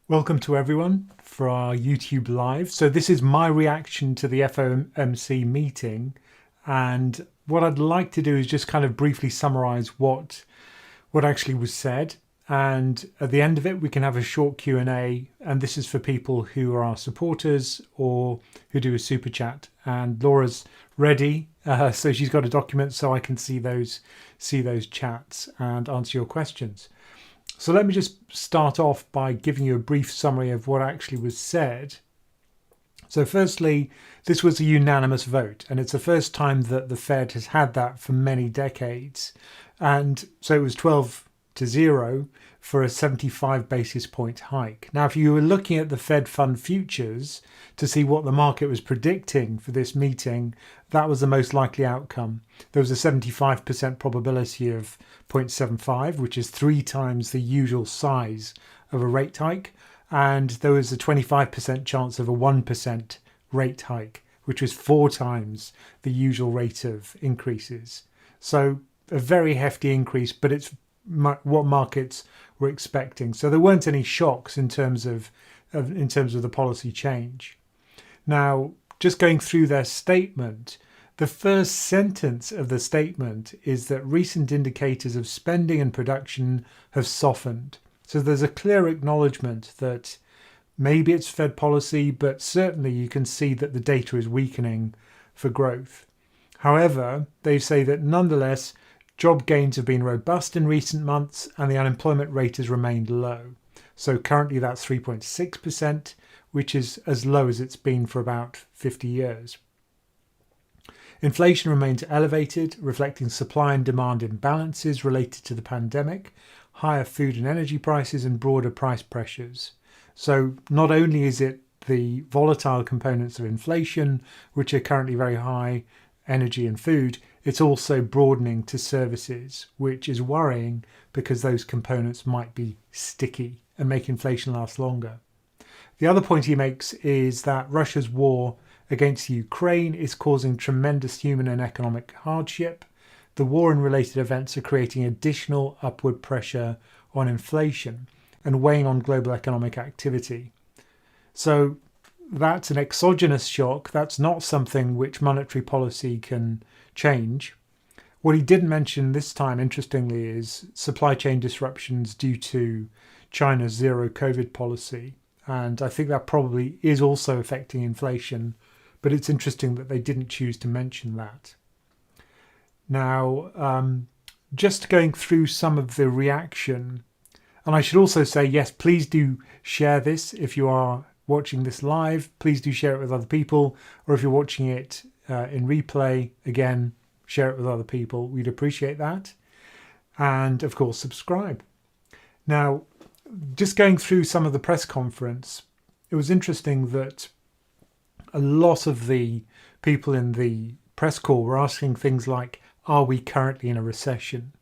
Welcome to everyone for our YouTube live. So this is my reaction to the FOMC meeting, and what I'd like to do is just kind of briefly summarize what actually was said, and at the end of it we can have a short Q&A, and this is for people who are our supporters or who do a super chat. And Laura's ready, so she's got a document so I can see those chats and answer your questions. So let me just start off by giving you a brief summary of what actually was said. So firstly, this was a unanimous vote, and it's the first time that the Fed has had that for many decades. And so it was 12-0 for a 75 basis point hike. Now, if you were looking at the Fed fund futures to see what the market was predicting for this meeting, that was the most likely outcome. There was a 75% probability of 0.75, which is 3 times the usual size of a rate hike. And there was a 25% chance of a 1% rate hike, which was 4 times the usual rate of increases. So a very hefty increase, but it's what markets were expecting. So there weren't any shocks in terms of the policy change. Now, just going through their statement, the first sentence of the statement is that recent indicators of spending and production have softened. So there's a clear acknowledgement that maybe it's Fed policy, but certainly you can see that the data is weakening for growth. However, they say that nonetheless, job gains have been robust in recent months and the unemployment rate has remained low. So currently that's 3.6%, which is as low as it's been for about 50 years. Inflation remains elevated, reflecting supply and demand imbalances related to the pandemic, higher food and energy prices, and broader price pressures. So not only is it the volatile components of inflation, which are currently very high, energy and food, it's also broadening to services, which is worrying because those components might be sticky and make inflation last longer. The other point he makes is that Russia's war against Ukraine is causing tremendous human and economic hardship. The war and related events are creating additional upward pressure on inflation and weighing on global economic activity. So that's an exogenous shock. That's not something which monetary policy can change. What he didn't mention this time, interestingly, is supply chain disruptions due to China's zero COVID policy. And I think that probably is also affecting inflation, but it's interesting that they didn't choose to mention that. Now, just going through some of the reaction, and I should also say, yes, please do share this if you are watching this live. Please do share it with other people, or if you're watching it in replay, again, share it with other people. We'd appreciate that. And of course, subscribe. Now, just going through some of the press conference, it was interesting that a lot of the people in the press call were asking things like, are we currently in a recession?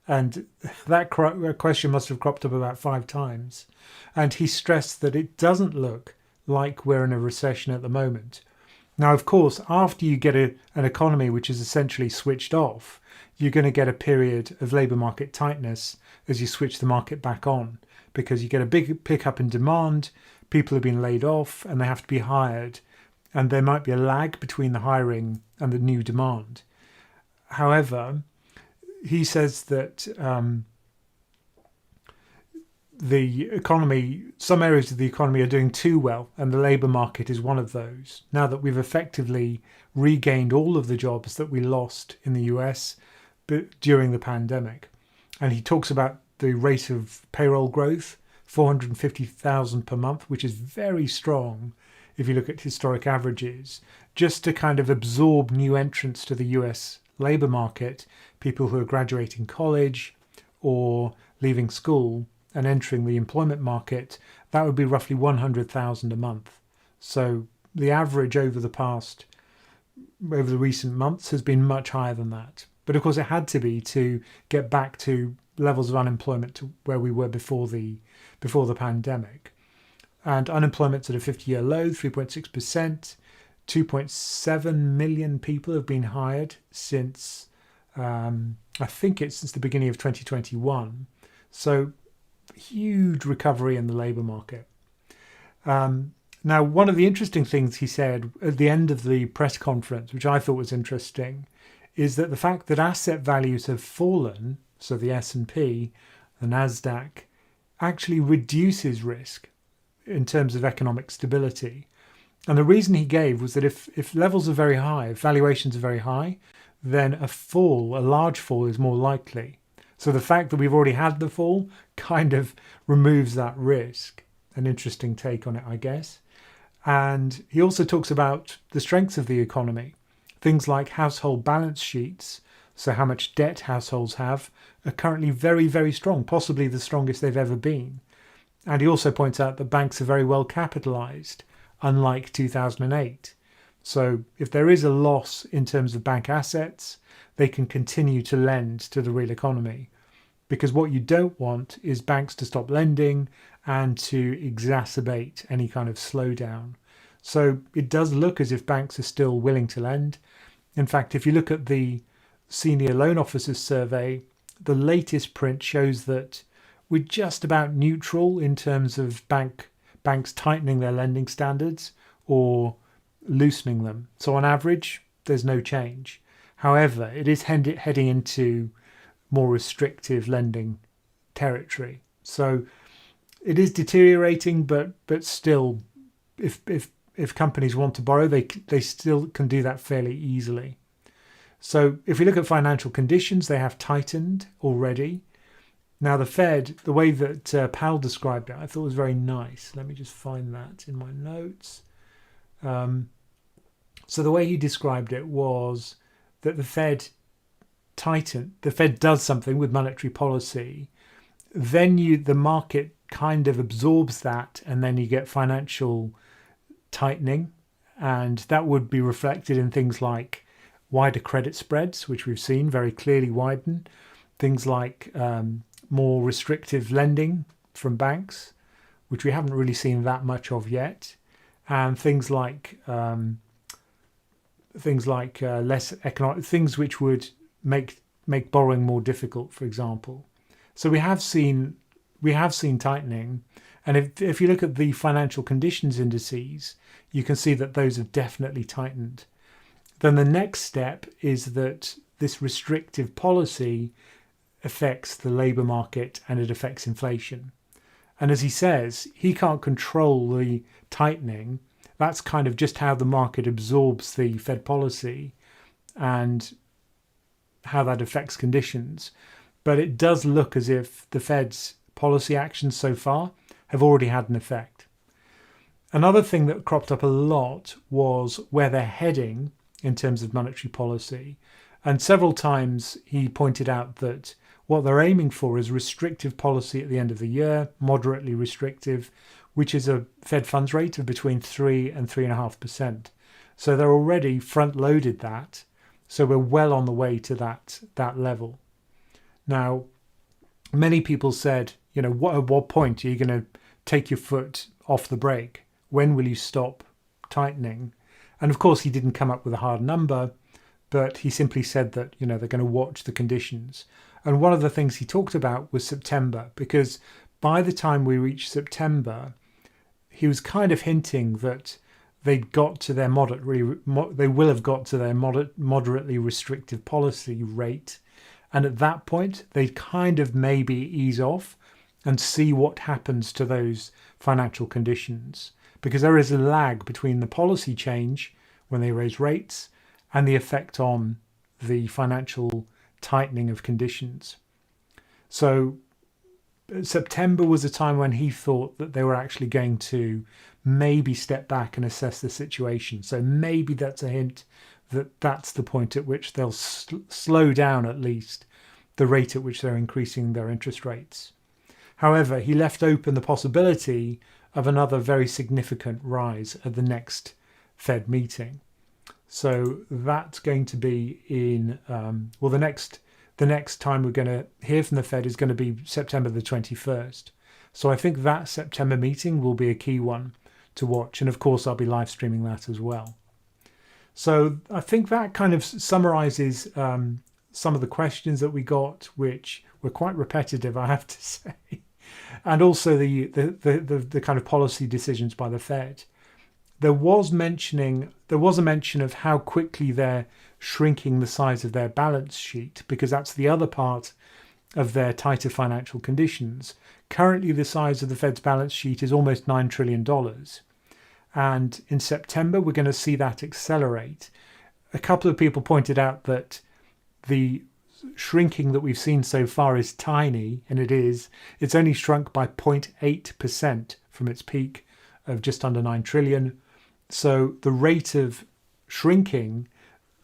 And that question must have cropped up about 5 times. And he stressed that it doesn't look like we're in a recession at the moment. Now, of course, after you get an economy which is essentially switched off, you're going to get a period of labour market tightness as you switch the market back on, because you get a big pickup in demand, people have been laid off and they have to be hired, and there might be a lag between the hiring and the new demand. However, he says that the economy, some areas of the economy are doing too well, and the labour market is one of those. Now that we've effectively regained all of the jobs that we lost in the US during the pandemic. And he talks about the rate of payroll growth, 450,000 per month, which is very strong if you look at historic averages, just to kind of absorb new entrants to the US labour market, people who are graduating college or leaving school and entering the employment market. That would be roughly 100,000 a month. So the average over the recent months has been much higher than that. But of course it had to be to get back to levels of unemployment to where we were before the pandemic. And unemployment's at a 50-year low, 3.6%. 2.7 million people have been hired since, I think it's since the beginning of 2021. So huge recovery in the labour market. Now, one of the interesting things he said at the end of the press conference, which I thought was interesting, is that the fact that asset values have fallen, so the S&P, the Nasdaq, actually reduces risk in terms of economic stability. And the reason he gave was that if levels are very high, if valuations are very high, then a large fall is more likely. So the fact that we've already had the fall kind of removes that risk. An interesting take on it, I guess. And he also talks about the strengths of the economy. Things like household balance sheets, so how much debt households have, are currently very, very strong, possibly the strongest they've ever been. And he also points out that banks are very well capitalized, unlike 2008. So if there is a loss in terms of bank assets, they can continue to lend to the real economy. Because what you don't want is banks to stop lending and to exacerbate any kind of slowdown. So it does look as if banks are still willing to lend. In fact, if you look at the Senior Loan Officers Survey, the latest print shows that we're just about neutral in terms of banks tightening their lending standards or loosening them. So on average, there's no change. However, it is heading into more restrictive lending territory. So it is deteriorating, but still, if companies want to borrow, they still can do that fairly easily. So if we look at financial conditions, they have tightened already. Now the Fed, the way that Powell described it, I thought was very nice. Let me just find that in my notes. So the way he described it was that the Fed does something with monetary policy, then the market kind of absorbs that, and then you get financial tightening, and that would be reflected in things like wider credit spreads, which we've seen very clearly widen, things like more restrictive lending from banks, which we haven't really seen that much of yet, and things like less economic things which would make borrowing more difficult, for example. So we have seen tightening, and if you look at the financial conditions indices, you can see that those have definitely tightened. Then the next step is that this restrictive policy affects the labour market and it affects inflation. And as he says, he can't control the tightening. That's kind of just how the market absorbs the Fed policy and how that affects conditions. But it does look as if the Fed's policy actions so far have already had an effect. Another thing that cropped up a lot was where they're heading in terms of monetary policy. And several times he pointed out that what they're aiming for is restrictive policy at the end of the year, moderately restrictive, which is a Fed funds rate of between 3 and 3.5%. So they're already front-loaded that. So we're well on the way to that level. Now, many people said, at what point are you going to take your foot off the brake? When will you stop tightening? And of course, he didn't come up with a hard number, but he simply said that, they're going to watch the conditions. And one of the things he talked about was September, because by the time we reached September, he was kind of hinting that they will have got to their moderately restrictive policy rate. And at that point, they kind of maybe ease off and see what happens to those financial conditions. Because there is a lag between the policy change when they raise rates and the effect on the financial tightening of conditions. So September was a time when he thought that they were actually going to maybe step back and assess the situation. So maybe that's a hint that that's the point at which they'll slow down at least the rate at which they're increasing their interest rates. However, he left open the possibility of another very significant rise at the next Fed meeting. So that's going to be in, the next time we're going to hear from the Fed is going to be September the 21st. So I think that September meeting will be a key one to watch. And of course, I'll be live streaming that as well. So I think that kind of summarizes some of the questions that we got, which were quite repetitive, I have to say. and also the kind of policy decisions by the Fed. There was a mention of how quickly they're shrinking the size of their balance sheet, because that's the other part of their tighter financial conditions. Currently, the size of the Fed's balance sheet is almost $9 trillion. And in September, we're going to see that accelerate. A couple of people pointed out that the shrinking that we've seen so far is tiny, and it is. It's only shrunk by 0.8% from its peak of just under 9 trillion. So the rate of shrinking,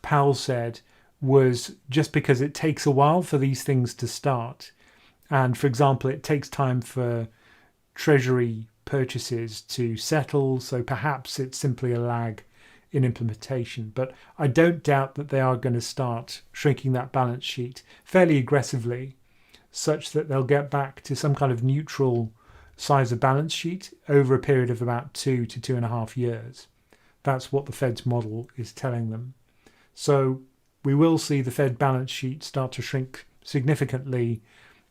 Powell said, was just because it takes a while for these things to start. And for example, it takes time for Treasury purchases to settle. So perhaps it's simply a lag in implementation. But I don't doubt that they are going to start shrinking that balance sheet fairly aggressively, such that they'll get back to some kind of neutral size of balance sheet over a period of about 2 to 2.5 years. That's what the Fed's model is telling them. So we will see the Fed balance sheet start to shrink significantly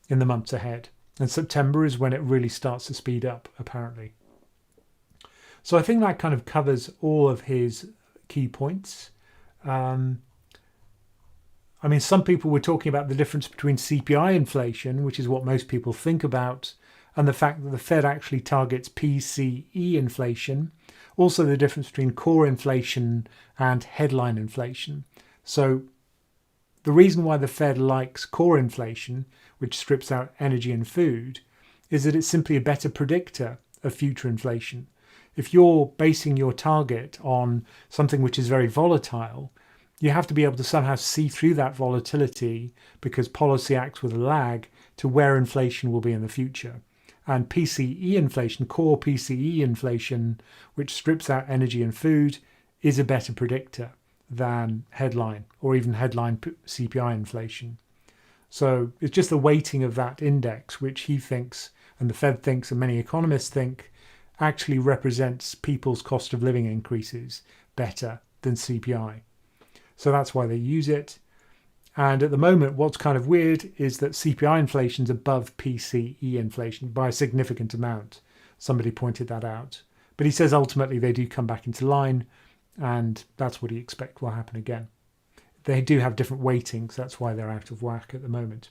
in the months ahead. And September is when it really starts to speed up, apparently. So I think that kind of covers all of his key points. I mean, some people were talking about the difference between CPI inflation, which is what most people think about, and the fact that the Fed actually targets PCE inflation. Also, the difference between core inflation and headline inflation. So the reason why the Fed likes core inflation, which strips out energy and food, is that it's simply a better predictor of future inflation. If you're basing your target on something which is very volatile, you have to be able to somehow see through that volatility, because policy acts with a lag, to where inflation will be in the future. And PCE inflation, core PCE inflation, which strips out energy and food, is a better predictor than headline or even headline CPI inflation. So it's just the weighting of that index, which he thinks, and the Fed thinks, and many economists think, actually represents people's cost of living increases better than CPI. So that's why they use it. And at the moment, what's kind of weird is that CPI inflation is above PCE inflation by a significant amount. Somebody pointed that out. But he says ultimately they do come back into line, and that's what he expects will happen again. They do have different weightings. That's why they're out of whack at the moment.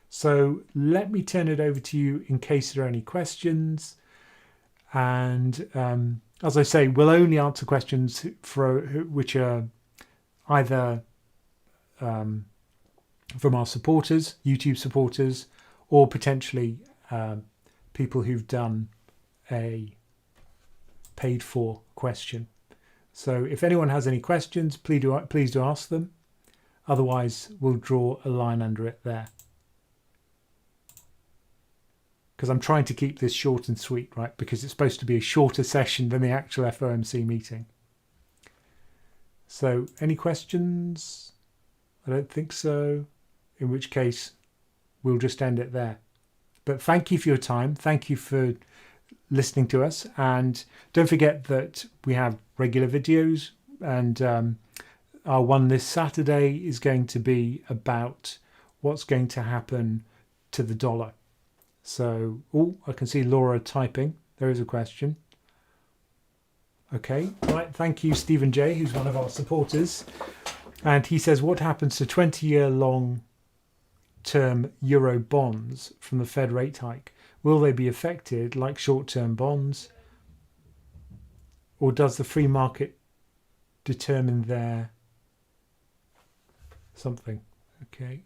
So let me turn it over to you in case there are any questions. And as I say, we'll only answer questions which are either from our supporters, YouTube supporters, or potentially people who've done a paid for question. So if anyone has any questions, please do ask them. Otherwise, we'll draw a line under it there. Because I'm trying to keep this short and sweet, right? Because it's supposed to be a shorter session than the actual FOMC meeting. So any questions? I don't think so. In which case, we'll just end it there. But thank you for your time. Thank you for listening to us. And don't forget that we have regular videos. And our one this Saturday is going to be about what's going to happen to the dollar. So, I can see Laura typing. There is a question. Okay, right. Thank you, Stephen J., who's one of our supporters. And he says, what happens to 20-year long-term euro bonds from the Fed rate hike? Will they be affected like short-term bonds? Or does the free market determine their something? Okay.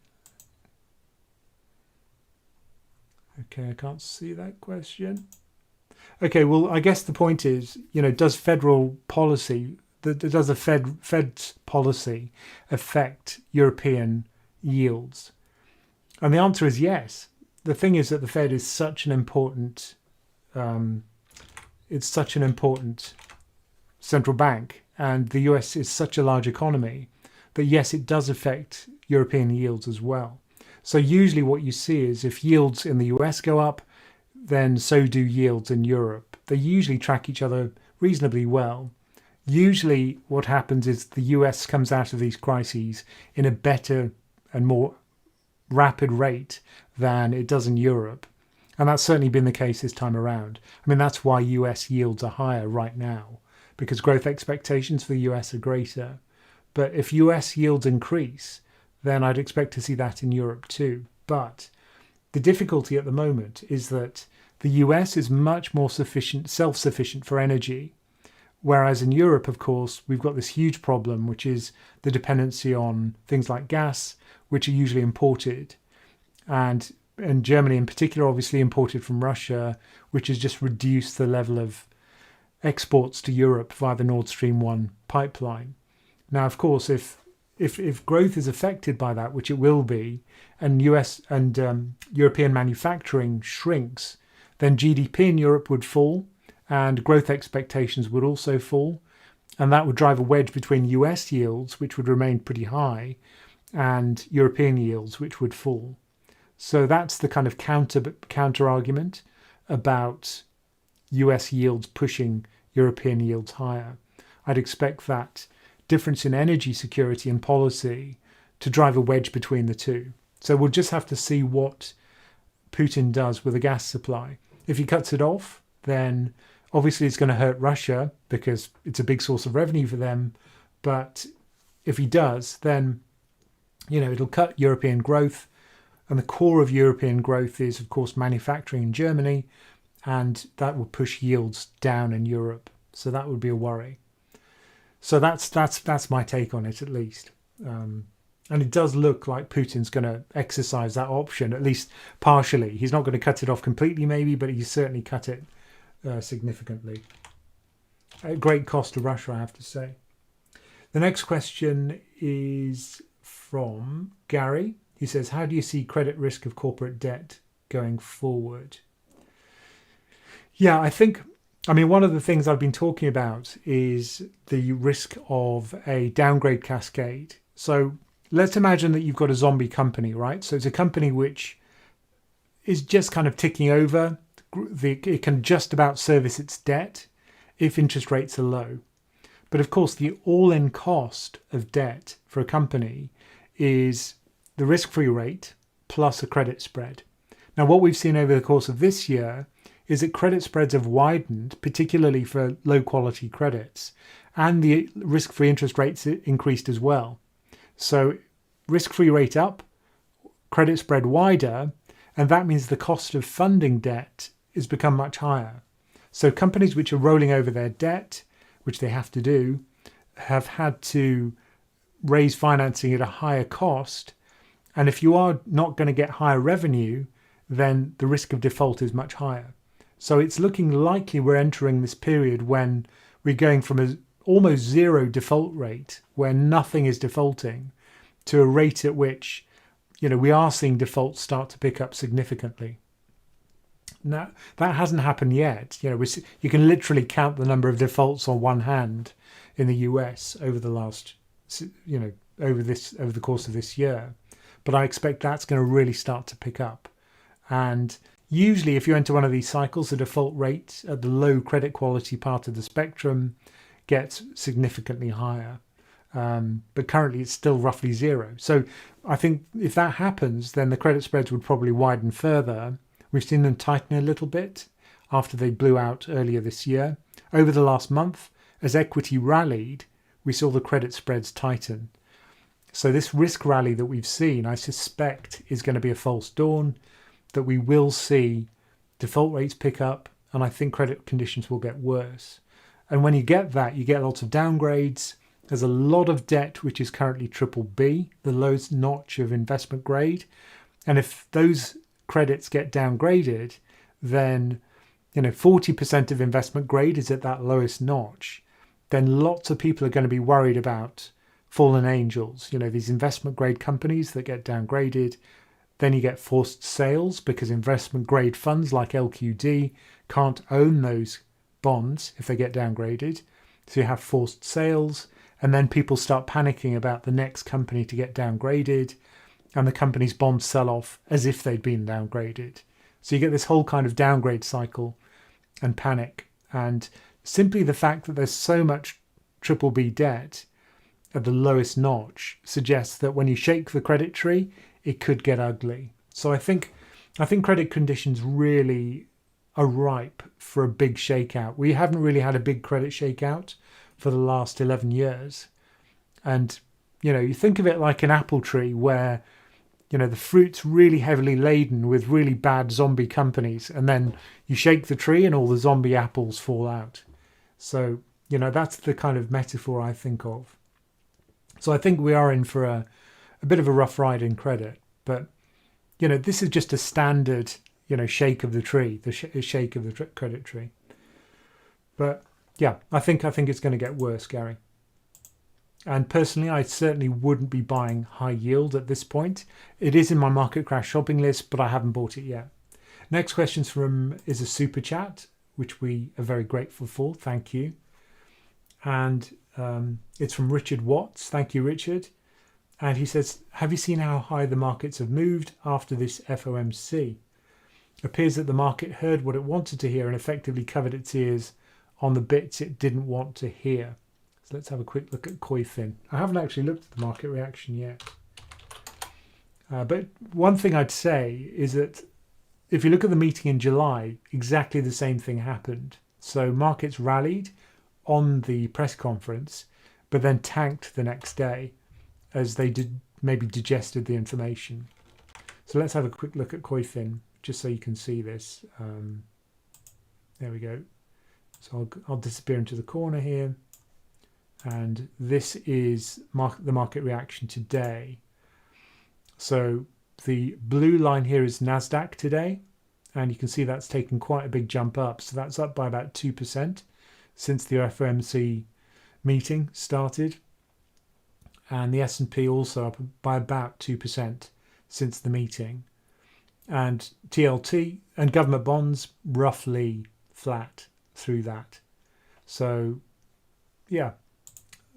Okay, I can't see that question. Okay, well, I guess the point is, does federal policy, does the Fed's policy affect European yields? And the answer is yes. The thing is that the Fed is such an important, it's such an important central bank, and the US is such a large economy that yes, it does affect European yields as well. So usually what you see is if yields in the US go up, then so do yields in Europe. They usually track each other reasonably well. Usually what happens is the US comes out of these crises in a better and more rapid rate than it does in Europe. And that's certainly been the case this time around. I mean, that's why US yields are higher right now, because growth expectations for the US are greater. But if US yields increase, then I'd expect to see that in Europe too. But the difficulty at the moment is that the US is much more self-sufficient for energy. Whereas in Europe, of course, we've got this huge problem, which is the dependency on things like gas, which are usually imported. And Germany in particular, obviously imported from Russia, which has just reduced the level of exports to Europe via the Nord Stream 1 pipeline. Now, of course, if growth is affected by that, which it will be, and US and European manufacturing shrinks, then GDP in Europe would fall and growth expectations would also fall. And that would drive a wedge between US yields, which would remain pretty high, and European yields, which would fall. So that's the kind of counter argument about US yields pushing European yields higher. I'd expect that difference in energy security and policy to drive a wedge between the two. So we'll just have to see what Putin does with the gas supply. If he cuts it off, then obviously it's going to hurt Russia because it's a big source of revenue for them. But if he does, then it'll cut European growth. And the core of European growth is, of course, manufacturing in Germany, and that will push yields down in Europe. So that would be a worry. So that's my take on it, at least. And it does look like Putin's going to exercise that option, at least partially. He's not going to cut it off completely, maybe, but he's certainly cut it significantly. At great cost to Russia, I have to say. The next question is from Gary. He says, how do you see credit risk of corporate debt going forward? Yeah, one of the things I've been talking about is the risk of a downgrade cascade. So let's imagine that you've got a zombie company, right? So it's a company which is just kind of ticking over. It can just about service its debt if interest rates are low. But of course, the all-in cost of debt for a company is the risk-free rate plus a credit spread. Now, what we've seen over the course of this year is that credit spreads have widened, particularly for low-quality credits, and the risk-free interest rates increased as well. So risk-free rate up, credit spread wider, and that means the cost of funding debt has become much higher. So companies which are rolling over their debt, which they have to do, have had to raise financing at a higher cost. And if you are not going to get higher revenue, then the risk of default is much higher. So it's looking likely we're entering this period when we're going from an almost zero default rate, where nothing is defaulting, to a rate at which, we are seeing defaults start to pick up significantly. Now, that hasn't happened yet. You can literally count the number of defaults on one hand in the US over the last, over the course of this year. But I expect that's going to really start to pick up. And usually if you enter one of these cycles, the default rate at the low credit quality part of the spectrum gets significantly higher. But currently it's still roughly zero. So I think if that happens, then the credit spreads would probably widen further. We've seen them tighten a little bit after they blew out earlier this year. Over the last month, as equity rallied, we saw the credit spreads tighten. So this risk rally that we've seen, I suspect, is going to be a false dawn, that we will see default rates pick up, and I think credit conditions will get worse. And when you get that, you get lots of downgrades. There's a lot of debt which is currently BBB, the lowest notch of investment grade. And if those credits get downgraded, then 40% of investment grade is at that lowest notch. Then lots of people are going to be worried about fallen angels, these investment grade companies that get downgraded. Then you get forced sales because investment grade funds like LQD can't own those bonds if they get downgraded. So you have forced sales, and then people start panicking about the next company to get downgraded, and the company's bonds sell off as if they'd been downgraded. So you get this whole kind of downgrade cycle and panic. And simply the fact that there's so much BBB debt at the lowest notch suggests that when you shake the credit tree, it could get ugly. So I think I think credit conditions really are ripe for a big shakeout. We haven't really had a big credit shakeout for the last 11 years. And, you think of it like an apple tree where, the fruit's really heavily laden with really bad zombie companies. And then you shake the tree and all the zombie apples fall out. So, that's the kind of metaphor I think of. So I think we are in for a bit of a rough ride in credit. But, this is just a standard, shake of the tree, the shake of the credit tree. But yeah, I think it's going to get worse, Gary. And personally, I certainly wouldn't be buying high yield at this point. It is in my market crash shopping list, but I haven't bought it yet. Next question is a super chat, which we are very grateful for. Thank you. And it's from Richard Watts. Thank you, Richard. And he says, have you seen how high the markets have moved after this FOMC? Appears that the market heard what it wanted to hear and effectively covered its ears on the bits it didn't want to hear. So let's have a quick look at CoiFin. I haven't actually looked at the market reaction yet. But one thing I'd say is that if you look at the meeting in July, exactly the same thing happened. So markets rallied on the press conference, but then tanked the next day as they maybe digested the information. So let's have a quick look at CoiFin, just so you can see this. There we go. So I'll disappear into the corner here. And this is the market reaction today. So the blue line here is NASDAQ today. And you can see that's taken quite a big jump up. So that's up by about 2% since the FOMC meeting started. And the S&P also up by about 2% since the meeting. And TLT and government bonds roughly flat through that. So yeah,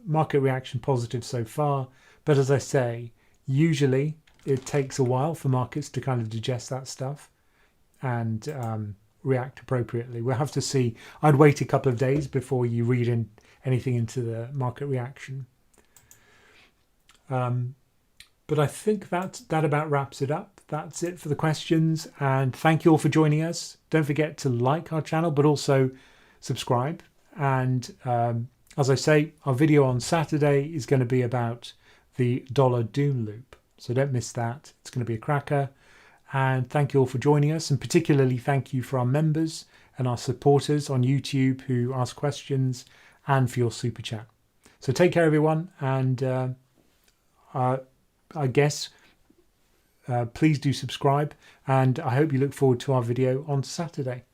market reaction positive so far. But as I say, usually it takes a while for markets to kind of digest that stuff and react appropriately. We'll have to see. I'd wait a couple of days before you read anything into the market reaction. But I think that about wraps it up. That's it for the questions. And thank you all for joining us. Don't forget to like our channel, but also subscribe. And as I say, our video on Saturday is going to be about the dollar doom loop. So don't miss that. It's going to be a cracker. And thank you all for joining us. And particularly thank you for our members and our supporters on YouTube who ask questions and for your super chat. So take care, everyone. And I guess please do subscribe. And I hope you look forward to our video on Saturday.